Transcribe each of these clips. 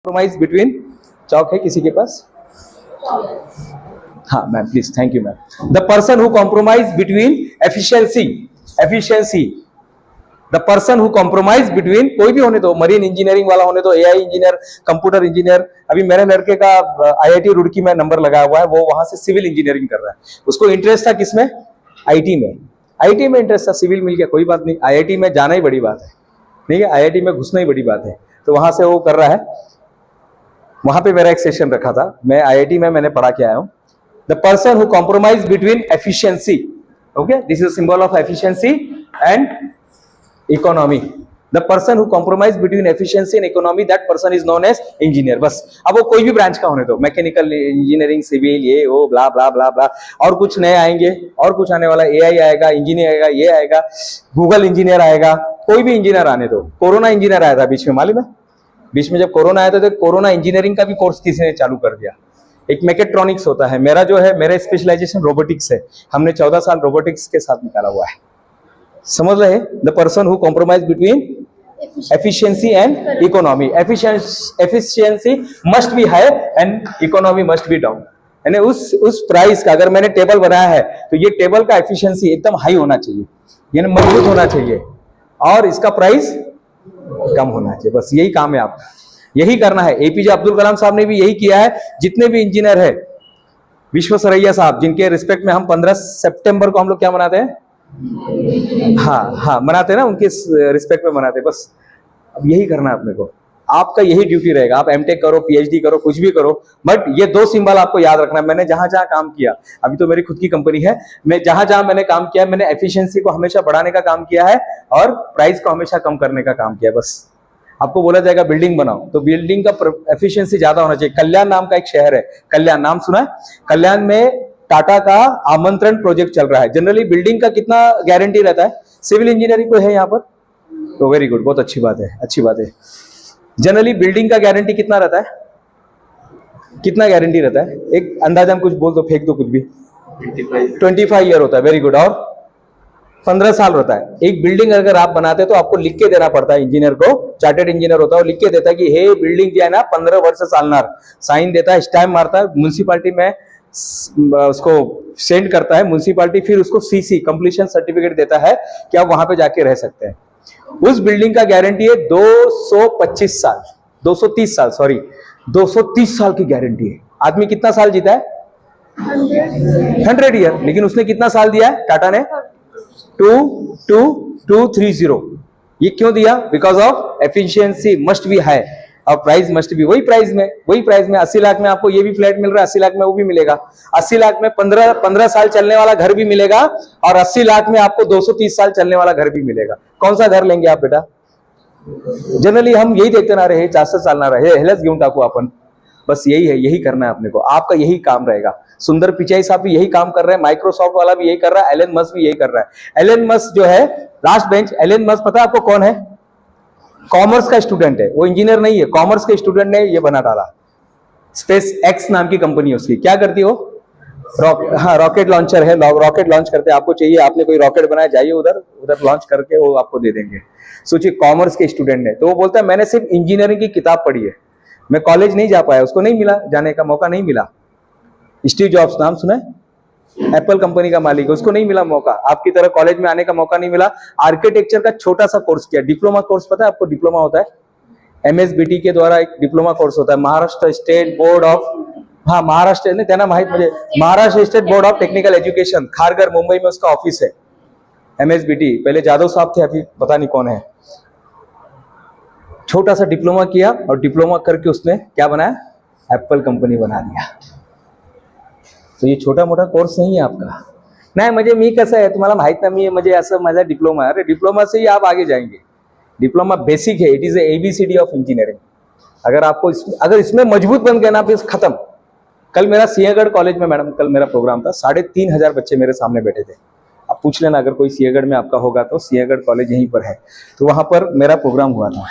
Compromise between, चौक है किसी के पास? हाँ ma'am please, thank you ma'am. The person who compromise between efficiency the person who compromise between, कोई भी होने दो, मरीन इंजीनियरिंग वाला होने दो, एआई इंजीनियर, कंप्यूटर इंजीनियर। अभी मेरे लड़के का आईआईटी रुड़की में नंबर लगा हुआ है, वो वहां से सिविल इंजीनियरिंग कर रहा है। उसको इंटरेस्ट था किसमें? आईटी में। आईटी में इंटरेस्ट था, सिविल मिल गया, कोई बात नहीं। आईआईटी में जाना ही बड़ी बात है, ठीक है, आईआईटी में घुसना ही बड़ी बात है। तो वहां से वो कर रहा है। वहां पे मेरा एक सेशन रखा था, मैं आईआईटी में मैंने पढ़ा के आया हूं। The person who compromise between efficiency, okay, this is symbol of efficiency and economy. The person who compromise between efficiency and economy, that person is known as engineer. बस, अब वो कोई भी ब्रांच का होने दो, मैकेनिकल इंजीनियरिंग, सिविल, ये वो ब्ला ब्ला ब्ला ब्ला, और कुछ नए आएंगे, और कुछ आने वाला, एआई आएगा, इंजीनियर आएगा, ये आएगा, गूगल इंजीनियर आएगा, कोई भी इंजीनियर आने दो। कोरोना इंजीनियर आया था बीच में, मालूम है? बीच में जब कोरोना आया था तो कोरोना इंजीनियरिंग का भी कोर्स किसी ने चालू कर दिया। एक मैकेट्रॉनिक्स होता है, मेरा जो है, मेरा स्पेशलाइजेशन रोबोटिक्स है। हमने 14 साल रोबोटिक्स के साथ निकाला हुआ है, समझ रहे? The person who compromise between efficiency and economy. Efficiency must be high and economy must be down. यानी उस प्राइस का, अगर मैंने टेबल बनाया है तो ये टेबल का एफिशिएंसी एकदम हाई होना चाहिए, यानी मजबूत होना चाहिए, और इसका प्राइस कम होना चाहिए। बस यही काम है आपका, यही करना है। एपीजे अब्दुल कलाम साहब ने भी यही किया है। जितने भी इंजीनियर है, विश्वेश्वरैया साहब, जिनके रिस्पेक्ट में हम 15 सितंबर को हम लोग क्या मनाते हैं? हाँ मनाते हैं ना, उनके रिस्पेक्ट में मनाते हैं। बस अब यही करना है अपने को, आपका यही ड्यूटी रहेगा। आप एमटेक करो, पीएचडी करो, कुछ भी करो, बट ये दो सिंबल आपको याद रखना है। मैंने जहां जहां काम किया, अभी तो मेरी खुद की कंपनी है, मैं जहां जहां मैंने काम किया, मैंने एफिशिएंसी को हमेशा बढ़ाने का काम किया है और प्राइस को हमेशा कम करने का काम किया। बस आपको बोला जाएगा बिल्डिंग बनाओ, तो बिल्डिंग का एफिशिएंसी ज्यादा होना चाहिए। कल्याण नाम का एक शहर है, कल्याण, नाम सुना है? कल्याण में टाटा का आमंत्रण प्रोजेक्ट चल रहा है। जनरली बिल्डिंग का कितना गारंटी रहता है? सिविल इंजीनियरिंग को है यहाँ पर, तो वेरी गुड, बहुत अच्छी बात है, अच्छी बात है। जनरली बिल्डिंग का गारंटी कितना रहता है? कितना गारंटी रहता है? एक अंदाजा कुछ बोल दो, फेंक दो कुछ भी। 25 ईयर होता है, वेरी गुड। और 15 साल होता है। एक बिल्डिंग अगर आप बनाते हैं तो आपको लिख के देना पड़ता है इंजीनियर को, चार्टेड इंजीनियर होता है, वो लिख के देता है कि हे बिल्डिंग जो है ना 15 वर्ष चालनार, साइन देता है, स्टैम्प मारता है, म्युनिसिपालिटी में उसको सेंड करता है म्युनिसिपालिटी, फिर उसको सीसी कंप्लीशन सर्टिफिकेट देता है कि आप वहां पे जाके रह सकते हैं। उस बिल्डिंग का गारंटी है 225 साल, 230 साल, सॉरी 230 साल की गारंटी है। आदमी कितना साल जीता है? 100 ईयर। लेकिन उसने कितना साल दिया है टाटा ने? 22230। ये क्यों दिया? Because of efficiency must be high और प्राइस मस्ट बी। वही प्राइस में 80 लाख में आपको ये भी फ्लैट मिल रहा है, 80 लाख में वो भी मिलेगा। 80 लाख में 15 साल चलने वाला घर भी मिलेगा, और 80 लाख में आपको 230 साल चलने वाला घर भी मिलेगा। कौन सा घर लेंगे आप बेटा? जनरली हम यही देखते ना रहे, 400 साल ना रहे, हेलस घेऊन टाकू अपन। बस यही है, यही करना है अपने को, आपका यही काम रहेगा। सुंदर पिचाई साहब भी यही काम कर रहे हैं, माइक्रोसॉफ्ट वाला भी यही कर रहा है, एलन मस्क भी यही कर रहा है। एलन मस्क जो है लास्ट बेंच, एलन मस्क पता है आपको कौन है? कॉमर्स का स्टूडेंट है, वो इंजीनियर नहीं है, कॉमर्स के स्टूडेंट ने ये बना डाला। स्पेस एक्स नाम की कंपनी है उसकी। क्या करती हो? रॉकेट लॉन्चर है, रॉकेट लॉन्च करते हैं। आपको चाहिए, आपने कोई रॉकेट बनाया, जाइए उधर लॉन्च करके वो आपको दे देंगे। सोचिए, कॉमर्स के स्टूडेंट है, तो वो बोलता है मैंने सिर्फ इंजीनियरिंग की किताब पढ़ी है, मैं कॉलेज नहीं जा पाया, उसको नहीं मिला, जाने का मौका नहीं मिला। स्टीव जॉब्स नाम सुना है? एप्पल कंपनी का मालिक है, उसको नहीं मिला मौका, आपकी तरह कॉलेज में आने का मौका नहीं मिला। आर्किटेक्चर का छोटा सा कोर्स किया, डिप्लोमा कोर्स, पता है आपको डिप्लोमा होता है? एमएसबीटी के द्वारा एक डिप्लोमा कोर्स होता है, महाराष्ट्र स्टेट बोर्ड ऑफ, हाँ महाराष्ट्र नहीं त्यांना माहित, मुझे Maharashtra state board of technical education, Kharghar Mumbai में उसका ऑफिस है, एमएसबीटी। पहले जादव साहब थे, अभी पता नहीं कौन है। छोटा सा डिप्लोमा किया और डिप्लोमा करके उसने क्या बनाया? एप्पल कंपनी बना दिया। तो ये छोटा मोठा कोर्स नहीं है आपका। नाही म्हणजे मी कसं आहे तुम्हाला माहित नाही, मी म्हणजे असं माझा डिप्लोमा, अरे डिप्लोमा से ही आप आगे जाएंगे। डिप्लोमा बेसिक है, it is ABCD of engineering. अगर आपको अगर इसमें मजबूत बन गए ना, फिर खत्म। कल मेरा सिंहगढ़ कॉलेज में मैडम, कल मेरा प्रोग्राम था, 3500 बच्चे मेरे सामने बैठे थे। आप पूछ लेना अगर कोई सिंहगढ़ में आपका होगा तो, सिंहगढ़ कॉलेज यहीं पर है, तो वहां पर मेरा प्रोग्राम हुआ था।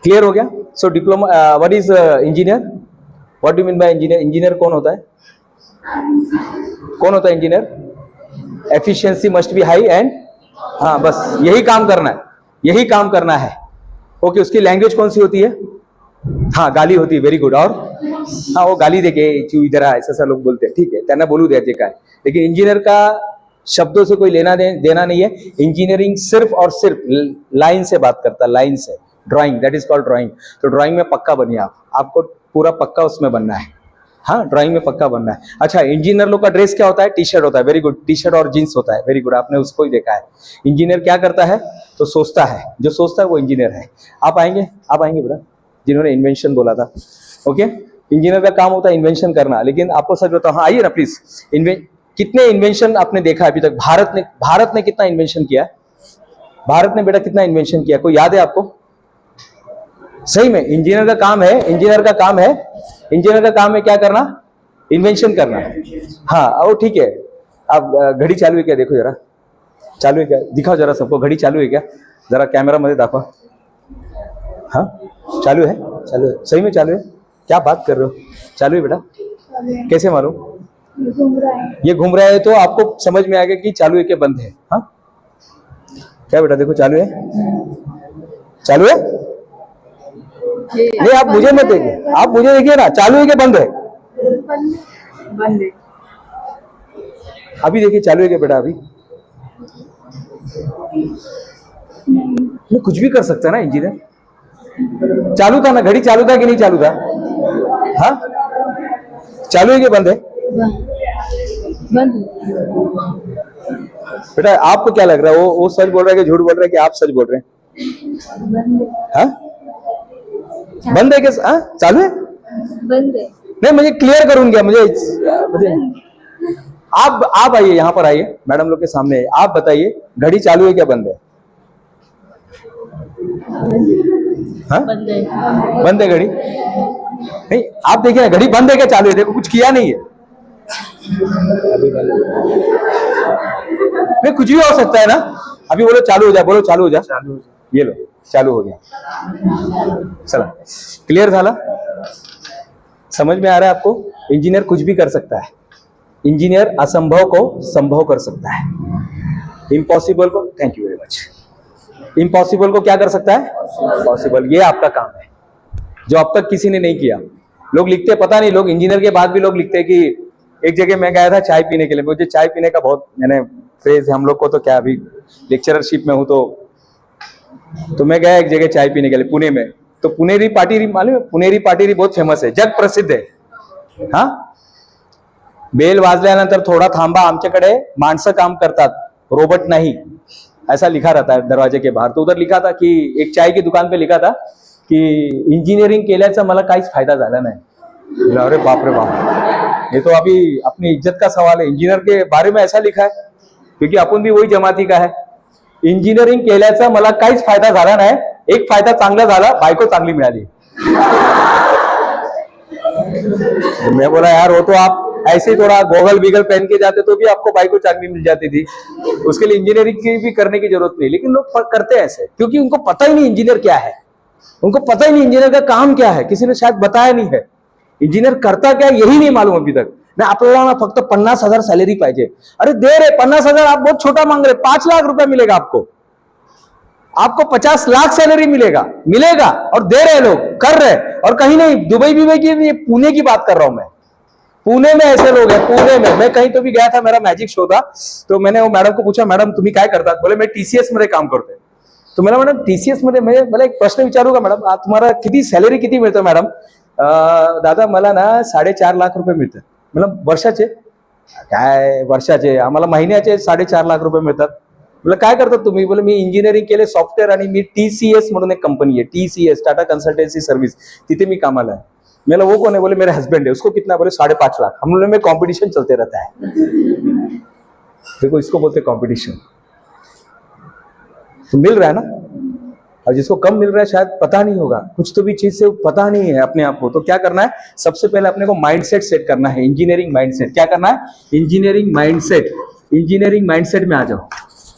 क्लियर हो गया? So diploma, what is engineer? What do mean by engineer? Engineer कौन होता है? कौन होता है engineer? Efficiency must be high and हाँ बस यही काम करना है, यही काम करना है। ओके, उसकी लैंग्वेज कौन सी होती है? हाँ गाली होती है, वेरी गुड। और हाँ वो गाली देके तू इधर आ, ऐसा लोग बोलते हैं, ठीक है, त्यांना बोलू द्यायचे काय। लेकिन इंजीनियर का शब्दों से कोई लेना देना नहीं है। इंजीनियरिंग सिर्फ और सिर्फ लाइन से बात करता है, लाइन से। Drawing, that is called drawing. तो ड्राइंग में पक्का बनिए आप, आपको पूरा पक्का उसमें बनना है। हाँ ड्राइंग में पक्का बनना है। अच्छा, इंजीनियर लोग का ड्रेस क्या होता है? टी शर्ट होता है, वेरी गुड। टी शर्ट और जींस होता है, वेरी गुड, आपने उसको ही देखा है। इंजीनियर क्या करता है? तो सोचता है, जो सोचता है वो इंजीनियर है। आप आएंगे बेटा, जिन्होंने इन्वेंशन बोला था। ओके, इंजीनियर का काम होता है इन्वेंशन करना। लेकिन आपको सच बताओ, हाँ आइए ना प्लीज, कितने इन्वेंशन आपने देखा अभी तक? भारत ने कितना इन्वेंशन किया है? भारत ने बेटा कितना इन्वेंशन किया, कोई याद है आपको? सही में इंजीनियर का काम है, इंजीनियर का काम है क्या करना? इन्वेंशन करना। हाँ वो ठीक है। आप घड़ी चालू है क्या? देखो जरा, चालू है क्या? दिखाओ जरा सबको, घड़ी चालू है क्या? जरा कैमरा मध्ये दाखवा। हाँ चालू है, चालू है, सही में चालू है? क्या बात कर रहे हो? चालू है बेटा, कैसे मालूम? ये घूम रहा है तो आपको समझ में आएगा कि चालू है कि बंद है। हाँ क्या बेटा, देखो चालू है, चालू है। नहीं आप मुझे मत देखिए, आप मुझे देखिए ना, चालू है कि बंद है? बंद है। अभी देखिए चालू है क्या बेटा? अभी कुछ भी कर सकता है ना इंजीनियर। चालू था ना, घड़ी चालू था कि नहीं चालू था? हाँ चालू है कि बंद है? बंद। बेटा आपको क्या लग रहा है, वो सच बोल रहा है कि झूठ बोल रहा है कि आप सच बोल रहे हैं? हाँ बंद है क्या? हाँ चालू है? बंद है। नहीं मुझे क्लियर करूंगा, मुझे आप आइए, यहाँ पर आइए, मैडम लोग के सामने आइए। आप बताइए घड़ी चालू है क्या बंद है? हाँ बंद है। बंद है घड़ी? नहीं आप देखिए ना, घड़ी बंद है क्या चालू है? देखो कुछ किया नहीं है। नहीं कुछ भी हो सकता है ना। अभी बोलो चालू हो जा, बोलो चालू हो जा, ये लो चालू हो गया। चला क्लियर झाला? समझ में आ रहा है आपको? इंजीनियर कुछ भी कर सकता है। इंजीनियर असंभव को संभव कर सकता है, इम्पॉसिबल को, thank you very much, impossible को क्या कर सकता है? पॉसिबल। ये आपका काम है जो अब तक किसी ने नहीं किया। लोग लिखते पता नहीं, लोग इंजीनियर के बाद भी लोग लिखते कि एक जगह मैं गया था चाय पीने के लिए, मुझे चाय पीने का बहुत मैंने क्रेज है, हम लोग को तो क्या, अभी लेक्चरशिप में हूं तो मैं गया एक जगह चाय पीने के लिए पुणे में। तो पुनेरी पाटीरी मालूम है? पुनेरी पाटीरी बहुत फेमस है, जग प्रसिद्ध है। हा बेल वाजल्यानंतर थोडा थांबा, आमच्याकडे माणसं काम करतात, रोबोट नहीं, ऐसा लिखा रहता है दरवाजे के बाहर। तो उधर लिखा था कि एक चाय की दुकान पे लिखा था कि इंजीनियरिंग केल्याचा मला काहीच फायदा झाला नाही। अरे बाप रे बाप, ये तो अभी अपनी इज्जत का सवाल है। इंजीनियर के बारे में ऐसा लिखा है, क्योंकि आपण भी वही जमाती का है। इंजिनिअरिंग केल्याचा मला काहीच फायदा झाला नाही, एक फायदा चांगला झाला, बायको चांगली मिळाली। मैं बोला यार वो तो आप ऐसे ही थोड़ा गोगल बीगल पहन के जाते तो भी आपको बाइको चांगली मिल जाती थी, उसके लिए इंजीनियरिंग की भी करने की जरूरत नहीं। लेकिन लोग करते हैं ऐसे, क्योंकि उनको पता ही नहीं इंजीनियर क्या है, उनको पता ही नहीं इंजीनियर का काम क्या है, किसी ने शायद बताया नहीं है। इंजीनियर करता क्या यही नहीं मालूम अभी तक। नाही आपल्याला ना फक्त 50,000 सैलरी पाहिजे। अरे दे रहे 50,000, आप बहुत छोटा मांग रहे, 5 लाख रुपया मिलेगा आपको 50 लाख सैलरी मिलेगा और दे रहे लोग, कर रहे। और कहीं नहीं, दुबई की, पुणे की बात कर रहा हूं मैं। पुणे में ऐसे लोग हैं, पुणे में। मैं कहीं तो भी गया था, मेरा मैजिक शो था, तो मैंने वो मैडम को पूछा, मैडम तुम्ही काय करतात? बोले मैं टीसीएस मध्ये काम करते। तो मला मैडम टीसीएस मध्ये, मला एक प्रश्न विचारू का मॅडम, तुम्हाला किती सॅलरी किती मिळतं मॅडम? दादा मला ना 4.5 लाख रुपये मिळतात। मतलब वर्षाचे? काय वर्षाचे? आम्हाला महिन्याचे 4.5 लाख रुपये मिळतात। बोले काय करतात तुम्ही? बोले मी इंजिनिअरिंग केले सॉफ्टवेअर, आणि मी टीसीएस म्हणून एक कंपनी आहे, टीसीएस टाटा कंसल्टेंसी सर्व्हिस, तिथे मी कामाला आहे। मेरा वो कौन है? बोले मेरा हस्बैंड है। उसको कितना? बोले 5.5 लाख। हम लोगों में कंपटीशन चलते रहता है। देखो इसको बोलते कंपटीशन। तो मिल रहा है ना, और जिसको कम मिल रहा है शायद पता नहीं होगा, कुछ तो भी चीज से पता नहीं है अपने आप को। तो क्या करना है? सबसे पहले अपने को माइंडसेट सेट करना है, इंजीनियरिंग माइंडसेट। क्या करना है? Engineering mindset. इंजीनियरिंग माइंडसेट में आ जाओ।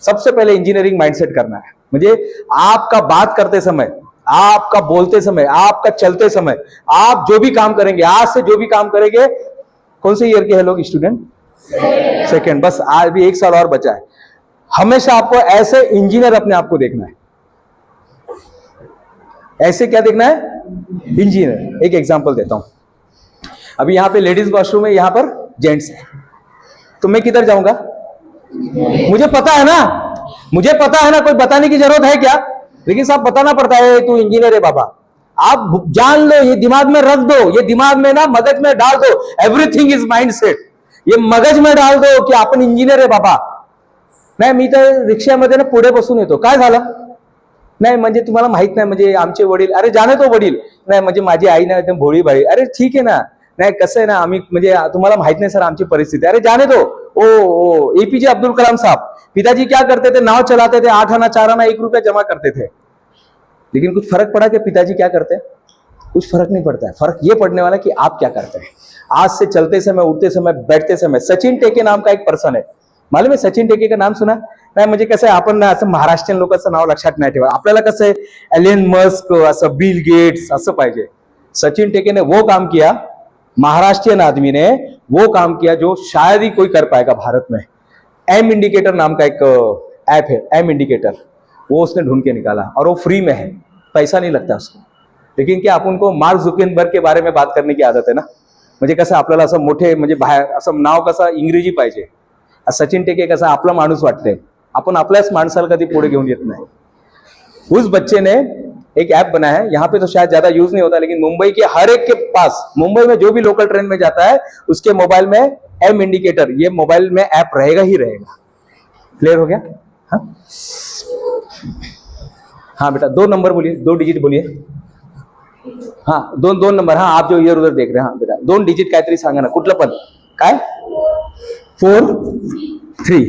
सबसे पहले इंजीनियरिंग माइंडसेट करना है। मुझे आपका बात करते समय, आपका बोलते समय, आपका चलते समय, आप जो भी काम करेंगे, आज से जो भी काम करेंगे, कौन से ईयर के हैं लोग स्टूडेंट? सेकेंड। बस आज भी 1 साल और बचा है। हमेशा आपको ऐसे इंजीनियर अपने आप को देखना है। ऐसे क्या देखना है? इंजीनियर। एक एग्जांपल देता हूं, अभी यहां पे लेडीज वॉशरूम है, यहां पर जेंट्स है, तो मैं किधर जाऊंगा? मुझे पता है ना, मुझे पता है ना, कोई बताने की जरूरत है क्या? लेकिन साहब बताना पड़ता है, तू इंजीनियर है बाबा, आप जान लो, ये दिमाग में रख दो, ये दिमाग में ना मगज में डाल दो, एवरीथिंग इज माइंड सेट, ये मगज में डाल दो की आपण इंजिनियर आहे बाबा. नाही मी तर रिक्षामध्ये ना पुढे बसून येतो, काय झालं? नाही म्हणजे तुम्हाला माहित नाही, म्हणजे आमचे वडील, अरे जाणे तो वडील, नाही म्हणजे माझी आई ना एकदम भोळी भाळी, अरे ठीक आहे ना, नाही कसं आहे ना, आम्ही म्हणजे तुम्हाला माहित नाही सर आमची परिस्थिती, अरे जाने दो. ओ एपीजे अब्दुल कलाम साहब, पिताजी क्या करते थे? नाव चलाते थे, 8 आना 4 आना 1 रुपया जमा करते थे, लेकिन कुछ फर्क पड़ा कि पिताजी क्या करते हैं? कुछ फर्क नहीं पड़ता है. फर्क ये पड़ने वाला कि आप क्या करते हैं. आज से चलते समय, उठते समय, बैठते समय, सचिन टेके नाम का एक पर्सन है, मालूम है? सचिन टेके का नाम सुना नाही? म्हणजे कसं आहे, आपण असं महाराष्ट्रीयन लोकांचं नाव लक्षात नाही ठेवा, आपल्याला कसं आहे एलन मस्क, असं बिल गेट्स असं पाहिजे. सचिन टेके ने वो काम किया, महाराष्ट्रीयन आदमी ने वो काम किया जो शायद ही कोई कर पाएगा भारत में. एम इंडिकेटर नाम का एक ऐप है, एम इंडिकेटर, वो उसने ढूंढ के निकाला और वो फ्री में है, पैसा नहीं लगता उसको. लेकिन क्या आपण को मार्क झुकेनबर्ग के बारे में बात करने की आदत है ना, म्हणजे कसं आपल्याला असं मोठे म्हणजे बाहेर असं नाव कसं इंग्रजी पाहिजे. सचिन टेके कसं आपला माणूस वाटते, आपण आपल्याच माणसाला कधी पुढे घेऊन येत नाही. उस बच्चे ने एक ऐप बनाया है, यहाँ पे तो शायद ज्यादा यूज नहीं होता, लेकिन मुंबई के हर एक के पास, मुंबई में जो भी लोकल ट्रेन में जाता है उसके मोबाइल में एम इंडिकेटर, ये मोबाइल में ऐप रहेगा ही रहेगा. क्लियर हो गया? हाँ हाँ बेटा, 2 नंबर बोलिए, 2 डिजिट बोलिए. हाँ 2 नंबर. हाँ आप जो इधर उधर देख रहे हैं, हाँ बेटा 2 डिजिट काहीतरी सांगा ना, कुठलं पण काय? 4 3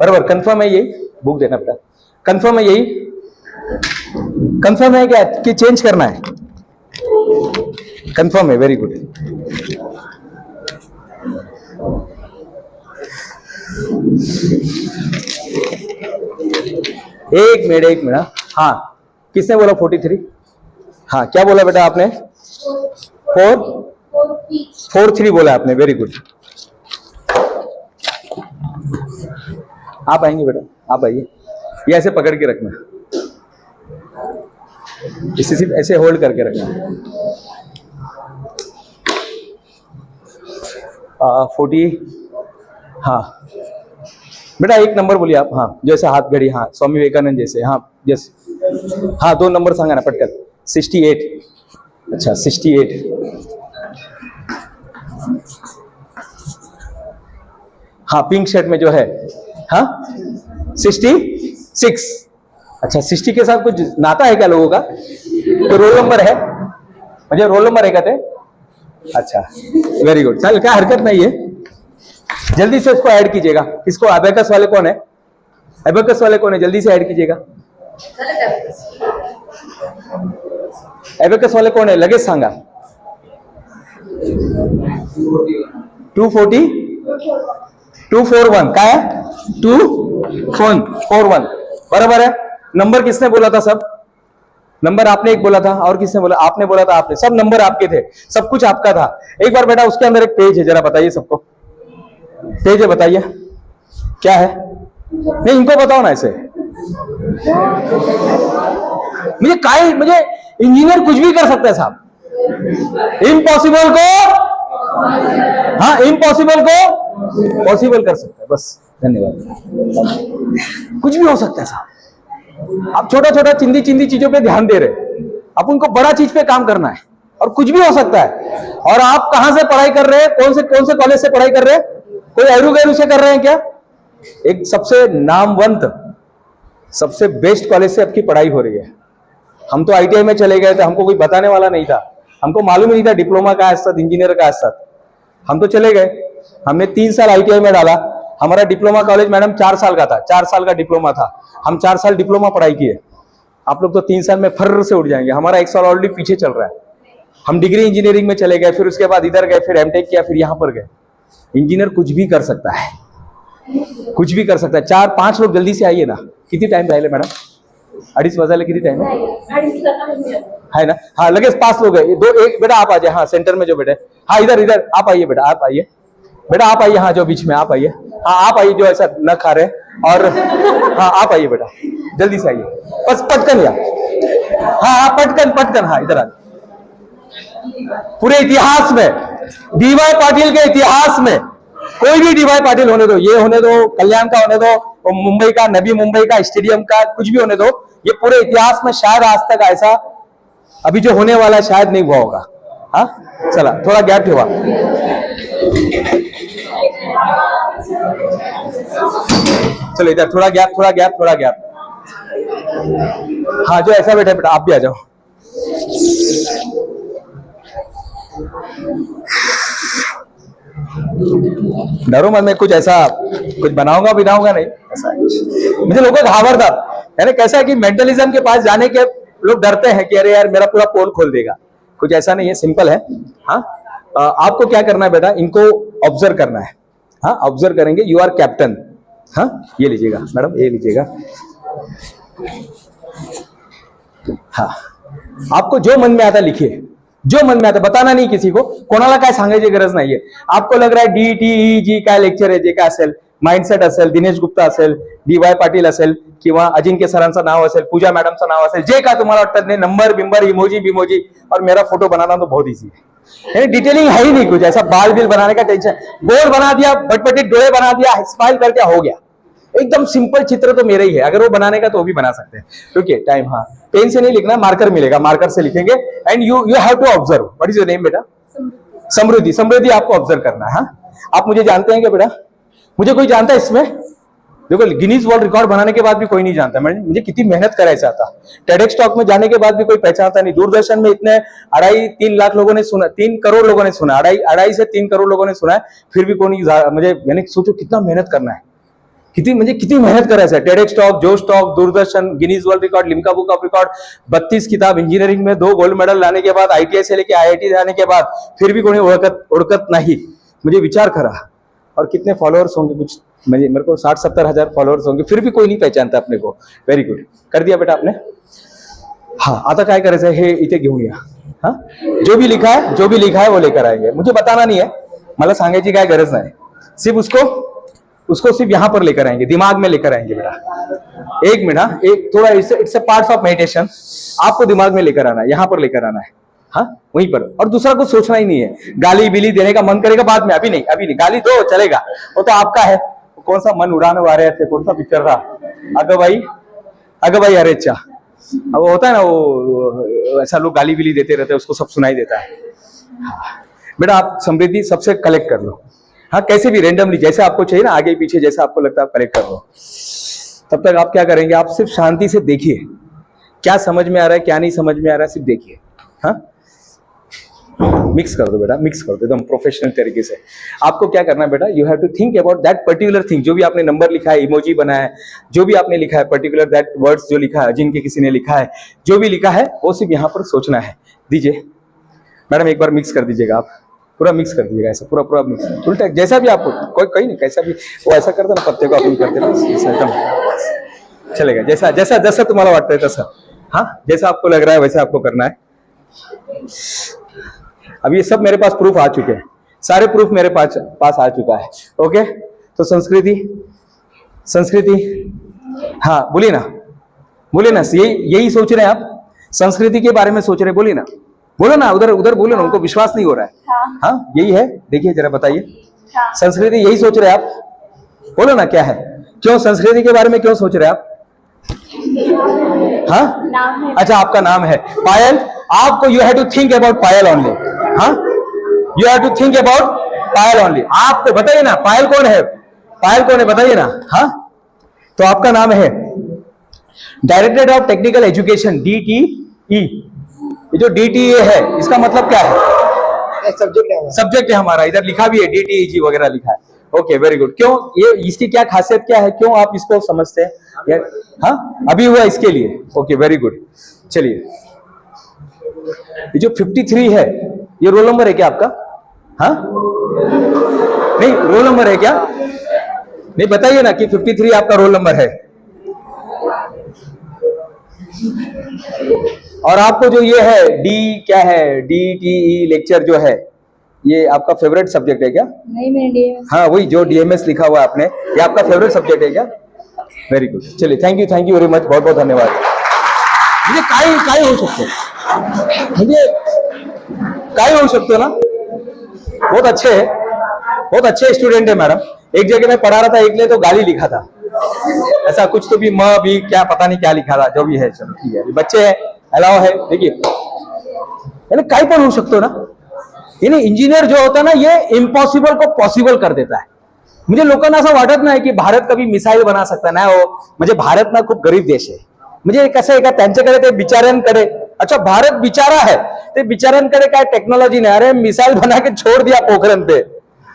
बरोबर. कन्फर्म है यही? बुक देना बेटा. कन्फर्म है यही? कंफर्म है क्या कि चेंज करना है? कंफर्म है, वेरी गुड. एक मिनट. हाँ किसने बोला 43? हाँ क्या बोला बेटा आपने? 4 3 बोला आपने, वेरी गुड. आप आएंगे बेटा, आप आइए, ये ऐसे पकड़ के रखना, इसे सिर्फ ऐसे होल्ड करके रखना. 40. हाँ बेटा 1 नंबर बोलिए आप. हाँ जैसे हाथ घड़ी, हाँ स्वामी विवेकानंद जैसे, हाँ जैसे. हाँ 2 नंबर सांगा ना पटकन. 68. अच्छा 68. हाँ पिंक शर्ट में जो है, हाँ 66. अच्छा 60 के साथ कुछ नाता है क्या लोगों का? तो रोल नंबर है, म्हणजे रोल नंबर है का ते? अच्छा वेरी गुड, चल क्या हरकत नहीं है, जल्दी से इसको ऐड कीजिएगा. किसको? अबेकस वाले कौन है? अबेकस वाले कौन है? जल्दी से ऐड कीजिएगा. अबेकस वाले कौन है? लगेच सांगा. 240 241 काय? 241 बराबर है. नंबर किसने बोला था? सब नंबर आपने एक बोला था, और किसने बोला? आपने बोला था. आपने सब नंबर आपके थे, सब कुछ आपका था. एक बार बेटा उसके अंदर एक पेज है, जरा बताइए सबको. पेज है, बताइए क्या है? नहीं इनको बताओ ना ऐसे. मुझे काय म्हणजे इंजीनियर कुछ भी कर सकता है साहब. इम्पॉसिबल को, हाँ इम्पॉसिबल को पॉसिबल कर सकता है, बस. धन्यवाद. कुछ भी हो सकता है साहब. आप छोटा छोटा चिंदी चिंदी चीजों पे ध्यान दे रहे, अपन को बड़ा चीज पे काम करना है, और कुछ भी हो सकता है. और आप कहां से पढ़ाई कर रहे हैं? कौन से कॉलेज से पढ़ाई कर रहे हैं? कोई एरू गैरू से कर रहे हैं क्या? एक सबसे नामवंत, सबसे बेस्ट कॉलेज से आपकी पढ़ाई हो रही है. हम तो आईटीआई में चले गए थे, हमको कोई बताने वाला नहीं था, हमको मालूम ही नहीं था डिप्लोमा का असतात, इंजीनियर का असतात. हम तो चले गए, हमने 3 साल आईटीआई में डाला. हमारा डिप्लोमा कॉलेज मैडम 4 साल का था, 4 साल का डिप्लोमा था. हम 4 साल डिप्लोमा पढ़ाई किए. आप लोग तो 3 साल में फर्र से उठ जाएंगे. हमारा 1 साल ऑलरेडी पीछे चल रहा है. हम डिग्री इंजीनियरिंग में चले गए, फिर उसके बाद इधर गए, फिर एमटेक किया, फिर यहां पर गए. इंजीनियर कुछ भी कर सकता है, कुछ भी कर सकता है. 4-5 लोग जल्दी से आइए ना. किती टाइम राहिले मॅडम? 2:30 वाजायला किती टाइम है ना? हाँ लगेच 5 लोग है. 2 1 बेटा आप आ जाए. हाँ सेंटर में जो बेटे, हाँ इधर आप आइए बेटा, आप आइए. बेटा आप आइए, हाँ जो बीच में आप आइए, हाँ आप आइए जो ऐसा न खा रहे, और हाँ आप आइए बेटा, जल्दी से आइए, बस पटकन या, हाँ हाँ पटकन पटकन, हाँ इधर आ। पूरे इतिहास में, डीवाई पाटिल के इतिहास में, कोई भी डीवाई पाटिल होने दो, ये होने दो, कल्याण का होने दो, मुंबई का, नवी मुंबई का, स्टेडियम का, कुछ भी होने दो, ये पूरे इतिहास में शायद आज तक ऐसा अभी जो होने वाला है शायद नहीं हुआ होगा। हाँ चला, थोड़ा गैप हुआ, चलो इधर थोड़ा गैप, थोड़ा गैप, थोड़ा गैप। हाँ जो ऐसा बैठा बेटा आप भी आ जाओ। डरो मत, मैं कुछ ऐसा कुछ बनाऊंगा नहीं, ऐसा कुछ मुझे लोगों को घावर था, यानी कैसा है कि मेंटलिज्म के पास जाने के लोग डरते हैं कि अरे यार मेरा पूरा पोल खोल देगा, कुछ ऐसा नहीं है, सिंपल है। हाँ आपको क्या करना है बेटा, इनको ऑब्जर्व करना है। हाँ ऑब्जर्व करेंगे, यू आर कैप्टन। हाँ ये लीजिएगा मैडम, ये लीजिएगा। हाँ आपको जो मन में आता लिखिए, जो मन में आता, बताना नाही किसी को, कोणाला काय सांगायची गरज नाहीये। आपको लग रहा है DTEG काय लेक्चर आहे, जे काय असेल, माइंडसेट असेल, दिनेश गुप्ता असेल, DY पाटील असेल, किंवा अजिंक्य सरांचं नाव असेल, पूजा मॅडमचं नाव असेल, जे काय तुम्हाला वाटतं नाही, नंबर बिंबर इमोजी बिमोजी और मेरा फोटो बनाना तो बहुत ईजी है, यानी डिटेलिंग है ही नहीं कुछ ऐसा, बाल बिल बनाने का टेंशन, बोर्ड बना दिया, बटपटी डोळे बना दिया, स्माइल कर दिया, हो गया। एकदम सिंपल चित्र तो मेरा ही है, अगर वो बनाने का तो वो भी बना सकते हैं। ठीक है, टाइम, हाँ पेन से नहीं लिखना, मार्कर मिलेगा, मार्कर से लिखेंगे। And you have to observe, what is your name बेटा? समृद्धि। समृद्धि आपको ऑब्जर्व करना है। हाँ आप मुझे जानते हैं क्या बेटा? मुझे कोई जानता है इसमें? देखो गिनीज वर्ल्ड रिकॉर्ड बनाने के बाद भी कोई नहीं जानता, मुझे कितनी मेहनत करायचा था। टेडेक्स टॉक में जाने के बाद भी कोई पहचानता नहीं। दूरदर्शन में इतने 2.5-3 लाख लोगों ने सुना, 3 करोड़ लोगों ने सुना, 2.5 से 3 करोड़ लोगों ने सुना है, फिर भी कोई नहीं, मुझे यानी सोचो कितना मेहनत करना है, कितनी मेहनत करायचं है। टेडेक्स टॉक, जोश talk, Doordarshan, Guinness world record, Limca book of record, 32 किताब, इंजीनियरिंग में 2 गोल्ड मेडल लाने के बाद, ITI से लेके IIT जाने के बाद फिर भी कोई ओळखत नहीं। मुझे विचार करा, और कितने फॉलोअर्स होंगे, कुछ मेरे को 60-70 हजार फॉलोअर्स होंगे, फिर भी कोई नहीं पहचानता अपने को। वेरी गुड, कर दिया बेटा आपने। हाँ आता काय करायचं है, हे इथे घेऊन या। हाँ जो भी लिखा है वो लेकर आएंगे, मुझे बताना नहीं है, मला सांगायची काय गरज नाही, सिर्फ उसको सिर्फ यहां पर लेकर आएंगे, दिमाग में लेकर आएंगे बेटा। एक मिनट, एक थोड़ा, it's a part of meditation, आपको दिमाग में लेकर आना है, यहां पर लेकर आना है। हाँ वहीं पर, और दूसरा कुछ सोचना ही नहीं है। गाली बिली देने का मन करेगा बाद में, अभी नहीं, गाली दो चलेगा, वो तो आपका है। कौन सा मन उड़ाने वाले थे, कौन सा पिक्चर था, अगं भाई अरे चा, अब वो होता है ना, वो ऐसा लोग गाली बिली देते रहते हैं, उसको सब सुनाई देता है। बेटा आप समृद्धि सबसे कलेक्ट कर लो। हाँ कैसे भी रेंडमली, जैसे आपको चाहिए ना, आगे पीछे जैसा आपको लगता है आप कलेक्ट कर लो। तब तक आप क्या करेंगे, आप सिर्फ शांति से देखिए, क्या समझ में आ रहा है क्या नहीं समझ में आ रहा है, सिर्फ देखिए। हाँ मिक्स कर दो बेटा, मिक्स कर दो एकदम प्रोफेशनल तरीके से। आपको क्या करना है बेटा, you have to think about that particular thing, जो भी आपने नंबर लिखा है, इमोजी बनाया है, जो भी आपने लिखा है, पर्टिकुलर दैट वर्ड्स जो लिखा है, जिनके किसी ने लिखा है, जो भी लिखा है वो सिर्फ यहाँ पर सोचना है। दीजिए मैडम, एक बार मिक्स कर दीजिएगा, आप पूरा मिक्स कर दीजिएगा, ऐसा पूरा मिक्स, उल्टा जैसा भी आपको, कोई नहीं, कैसा भी वो ऐसा करते ना, पत्ते को अपन करते ना, एकदम चलेगा, जैसा तुम्हारा वाटता है तसा। हाँ जैसा आपको लग रहा है वैसा आपको करना है। अब ये सब मेरे पास प्रूफ आ चुके हैं, सारे प्रूफ मेरे पास आ चुका है। ओके तो संस्कृति, हाँ बोलिए ना, यही सोच रहे हैं आप, संस्कृति के बारे में सोच रहे, बोलिए ना, बोलो ना, उधर बोलो ना, उनको विश्वास नहीं हो रहा है। हाँ यही है, देखिए जरा बताइए, संस्कृति यही सोच रहे हैं आप, बोलो ना क्या है, क्यों संस्कृति के बारे में क्यों सोच रहे हैं आप? हाँ अच्छा आपका नाम है पायल, आपको you have to think about Payal only. हाँ you have to think about Payal only. आपको बताइए ना पायल कौन है, बताइए ना। हाँ तो आपका नाम है directorate of technical education, DTE। ये जो DTE है इसका मतलब क्या है? सब्जेक्ट है हमारा, इधर लिखा भी है DTEG वगैरह लिखा है। Okay very good. क्यों, ये इसकी क्या खासियत क्या है, क्यों आप इसको समझते हैं? हाँ अभी हुआ इसके लिए। Okay very good. चलिए ये जो 53 है ये रोल नंबर है क्या आपका? हाँ नहीं रोल नंबर है क्या? नहीं बताइए ना कि 53 आपका रोल नंबर है। और आपको जो ये है डी क्या है, DTE लेक्चर जो है ये आपका फेवरेट सब्जेक्ट है क्या? नहीं मैंने डीएमएस हाँ वही जो डीएमएस लिखा हुआ है आपने, ये आपका फेवरेट सब्जेक्ट है क्या? Very good. चलिए थँक यू व्हेरी मच. बहुत बहुत धन्यवाद. म्हणजे काय होऊ शकतो, म्हणजे काय होऊ शकतो ना. बहुत अच्छे स्टूडेंट है मैडम. एक जगह मैं पढ़ा रहा था, एक ने तो गाली लिखा था ऐसा कुछ, तो भी म भी क्या पता नहीं क्या लिखा था, जो भी है चलो ठीक है, बच्चे है अलाव है. देखिए यानी काही पण होऊ शकतो ना. यानी इंजिनियर जो होता है ना, ये इम्पॉसिबल को पॉसिबल कर देता है. म्हणजे लोकांना असं वाटत नाही की भारत कभी मिसाईल बना सकता नाही हो. म्हणजे भारत ना खूप गरीब देश आहे. म्हणजे कसं आहे का, त्यांच्याकडे ते बिचाऱ्यांकडे, अच्छा भारत बिचारा है, ते बिचाऱ्यांकडे काय टेक्नोलॉजी नहीं. अरे मिसाइल बना के छोड़ दिया पोखरण पे.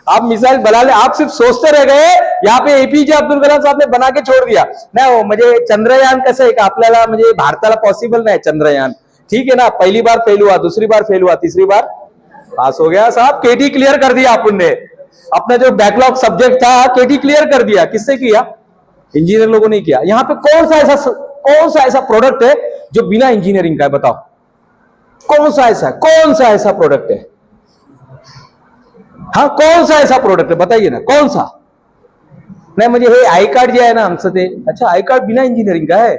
आप मिसाइल बना ले, आप सिर्फ सोचते रह गए. यहाँ पे एपीजे अब्दुल कलाम साहब ने बना के छोड़ दिया. नाही हो, म्हणजे चंद्रयान कसं आहे का, आपल्याला म्हणजे भारताला पॉसिबल नाही चंद्रयान. ठीक है ना, पहली बार फेल हुआ, दूसरी बार फेल हुआ, तीसरी बार पास हो गया साहब. केटी क्लियर कर दिया अपन ने. अपना जो बैकलॉग सब्जेक्ट था केटी क्लियर कर दिया. किससे किया? इंजीनियर लोगों ने किया. यहाँ पे कौन सा ऐसा प्रोडक्ट है जो बिना इंजीनियरिंग का है? बताओ कौन सा ऐसा प्रोडक्ट है? हाँ कौन सा ऐसा प्रोडक्ट है बताइए ना, कौन सा? नाही म्हणजे हे आय कार्ड जे आहे ना आमचं ते, अच्छा आय कार्ड बिना इंजीनियरिंग का है.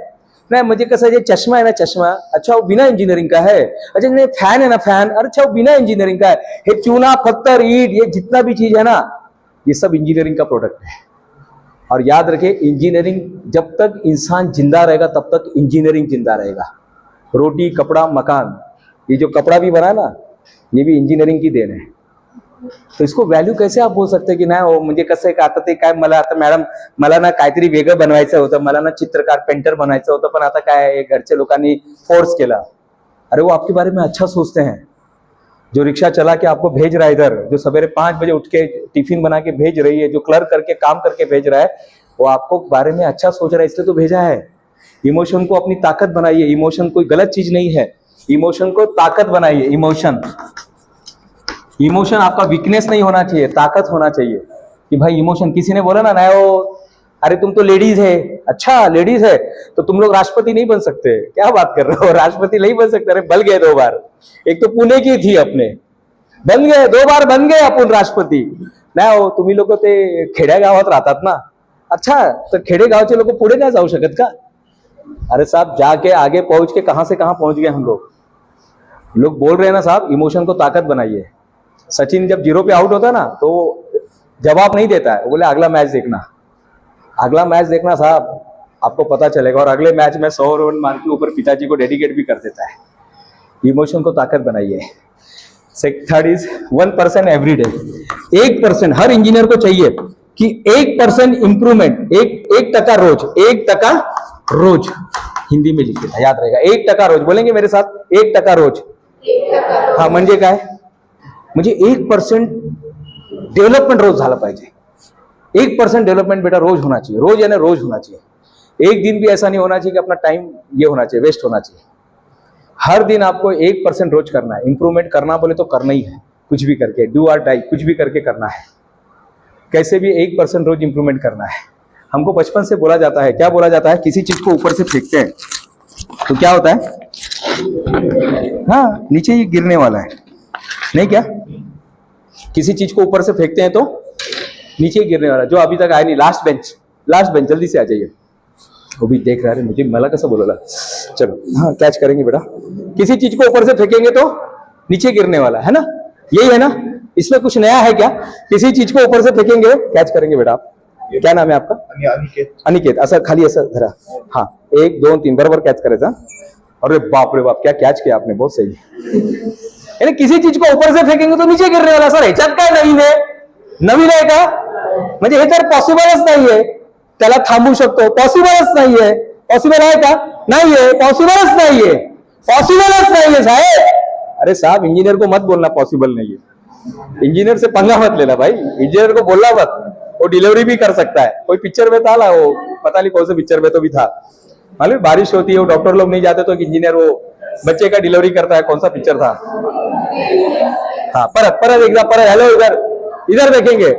नाही म्हणजे कसं, जे चष्मा है ना चष्मा, अच्छा वो बिना इंजीनियरिंग का है. अच्छा नहीं फैन है ना फैन, अच्छा वो बिना इंजीनियरिंग का है. हे चूना पत्थर ईट ये जितना भी चीज है ना, ये सब इंजीनियरिंग का प्रोडक्ट है. और याद रखिए, इंजीनियरिंग जब तक इंसान जिंदा रहेगा तब तक इंजीनियरिंग जिंदा रहेगा. रोटी कपड़ा मकान, ये जो कपड़ा भी बना ना, ये भी इंजीनियरिंग की देन है. तो इसको व्हॅल्यू कैसे आप बोल सकते की नाही हो, म्हणजे कसं आहे का, आता ते काय, मला आता मॅडम मला ना काहीतरी वेगळं बनवायचं होतं, मला ना चित्रकार पेंटर बनायचं होतं, पण आता काय आहे, घरच्या लोकांनी फोर्स केला. अरे वो आपके बारे में अच्छा सोचते हैं. जो रिक्शा चला के आपको भेज रहा है इधर, जो सवेरे 5 बजे उठ के टिफिन बना के भेज रही है, जो क्लर्क करके काम करके भेज रहा है, वो आपको बारे में अच्छा सोच रहा है, इसलिए तो भेजा है. इमोशन को अपनी ताकत बनाइए. इमोशन कोई गलत चीज नहीं है. इमोशन को ताकत बनाइए. इमोशन आपका वीकनेस नहीं होना चाहिए, ताकत होना चाहिए. कि भाई इमोशन, किसी ने बोला ना, नहीं वो अरे तुम तो लेडीज है. अच्छा लेडीज है तो तुम लोग राष्ट्रपति नहीं बन सकते. क्या बात कर रहे हो, राष्ट्रपति नहीं बन सकते? अरे बन गए 2 बार. एक तो पुणे की थी अपने, बन गए 2 बार, बन गए आपण राष्ट्रपती. नाही हो, तुम्ही लोक ते खेड्या गावात राहतात ना. अच्छा तर खेडे गावचे लोक पुढे नाही जाऊ शकत का? अरे साहब जाके आगे पहुंच के कहां से कहां पहुंच गए हम लोग बोल रहे हैं ना साहब, इमोशन को ताकत बनाइए. सचिन जब 0 पे आउट होता ना तो जवाब नहीं देता है, बोले अगला मैच देखना साहब, आपको पता चलेगा. और अगले मैच में 100 रन मार के ऊपर पिताजी को डेडिकेट भी कर देता है. इमोशन को ताकत बनाइए. Third is 1% every day. 1% her engineer को चाहिए कि 1% इंप्रूवमेंट, 1% रोज, 1% रोज. हिंदी में लिखिए, याद रहेगा. 1% रोज बोलेंगे मेरे साथ, 1% रोज. हाँ म्हणजे काय, म्हणजे 1% डेव्हलपमेंट रोज झाला पाहिजे. 1% डेव्हलपमेंट बेटा रोज होना चाहिए. रोज यानी रोज होना चाहिए. एक दिन भी ऐसा नहीं होना चाहिए कि अपना टाइम ये होना चाहिए, वेस्ट होना चाहिए. हर दिन आपको 1% रोज करना है. इंप्रूवमेंट करना बोले तो करना ही है, कुछ भी करके, डू और डाई, कुछ भी करके करना है. कैसे भी 1% रोज इंप्रूवमेंट करना है. हमको बचपन से बोला जाता है, क्या बोला जाता है, किसी चीज को ऊपर से फेंकते हैं तो क्या होता है, हाँ नीचे ये गिरने वाला है, नहीं क्या? किसी चीज को ऊपर से फेंकते हैं तो नीचे गिरने वाला. जो अभी तक आया नहीं, लास्ट बेंच जल्दी से आ जाइए. वो भी देख रहा है मुझे, मला कसं बोलवला. चलो हाँ कैच करेंगे बेटा. किसी चीज को ऊपर से फेंकेंगे तो नीचे गिरने वाला है ना, यही है ना. इसमें कुछ नया है क्या? किसी चीज को ऊपर से फेंकेंगे, कैच करेंगे बेटा. आप क्या नाम है आपका? अनिकेत. असं खाली असं धरा. हाँ 1 2 3 बरोबर कैच करायचा. अरे बाप रे बाप, क्या कैच किया आपने, बहुत सही. यानी किसी चीज को ऊपर से फेंकेंगे तो नीचे गिरने वाला. सर ह्याच्यात काय नवीन आहे का? म्हणजे हे तर पॉसिबलच नाहीये. त्याला थांबू शकतो, पॉसिबलच नाहीये. पॉसिबल आहे का? नाहीये. पॉसिबलच नाहीये साहेब. अरे साहब इंजीनियर को मत बोलना पॉसिबल नहीं है. इंजीनियर से पंगा मत लेना भाई. इंजीनियर को बोलना मत, वो डिलीवरी भी कर सकता है. कोई पिक्चर में था ना, वो पता नहीं कौन से पिक्चर में तो भी था, मालूम, बारिश होती है, वो डॉक्टर लोग नहीं जाते तो इंजीनियर वो बच्चे का डिलीवरी करता है. कौन सा पिक्चर था? हाँ परत एकदा परत. हेलो इधर देखेंगे.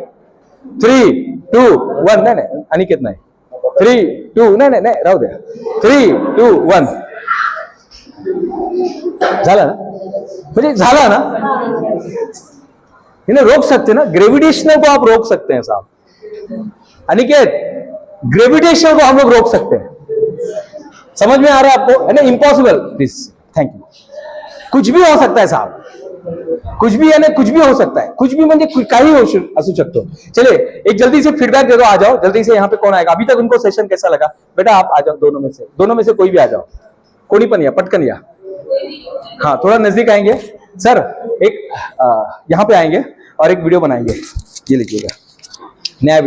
3 2 1. नाही अनिकेत नाही. 3 2 नाही राहू द्या. 3 2 1. झाला ना, म्हणजे झाला ना. इन्हें रोक सकते हैं ना, ग्रेविटेशनल को आप रोक सकते हैं साहब। अनिकेत, ग्रेविटेशन को हम लोग रोक सकते हैं। समझ में आ रहा है आपको, है ना? Impossible this. Thank you. कुछ भी हो सकता है साहब, कुछ भी है ना, कुछ भी हो सकता है, कुछ भी म्हणजे काही असू शकतो। चलिए एक जल्दी से फीडबैक दे दो, आ जाओ जल्दी से। यहाँ पे कौन आएगा? अभी तक उनको सेशन कैसा लगा? बेटा आप आ जाओ, दोनों में से कोई भी आ जाओ, कोई पण या, पटकन या। हाँ थोड़ा नजदीक आएंगे सर, एक यहाँ पे आएंगे और एक वीडियो बनाएंगे। ये लीजिएगा नया